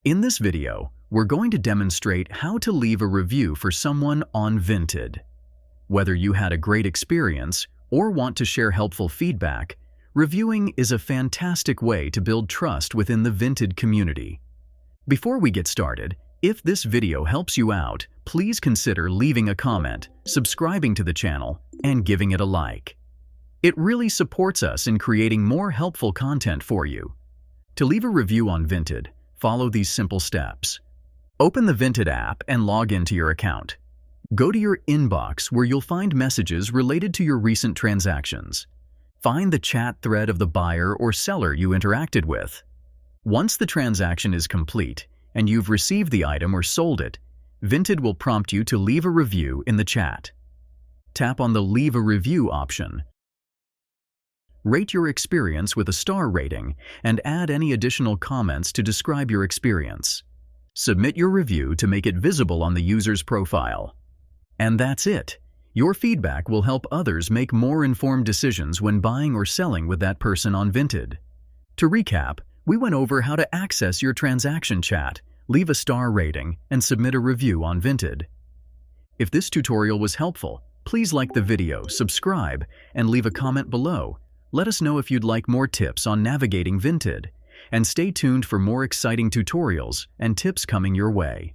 In this video, we're going to demonstrate how to leave a review for someone on Vinted. Whether you had a great experience or want to share helpful feedback, reviewing is a fantastic way to build trust within the Vinted community. Before we get started, if this video helps you out, please consider leaving a comment, subscribing to the channel, and giving it a like. It really supports us in creating more helpful content for you. To leave a review on Vinted, follow these simple steps. Open the Vinted app and log into your account. Go to your inbox where you'll find messages related to your recent transactions. Find the chat thread of the buyer or seller you interacted with. Once the transaction is complete and you've received the item or sold it, Vinted will prompt you to leave a review in the chat. Tap on the Leave a Review option. Rate your experience with a star rating and add any additional comments to describe your experience. Submit your review to make it visible on the user's profile. And that's it. Your feedback will help others make more informed decisions when buying or selling with that person on Vinted. To recap, we went over how to access your transaction chat, leave a star rating, and submit a review on Vinted. If this tutorial was helpful, please like the video, subscribe, and leave a comment below. Let us know if you'd like more tips on navigating Vinted, and stay tuned for more exciting tutorials and tips coming your way.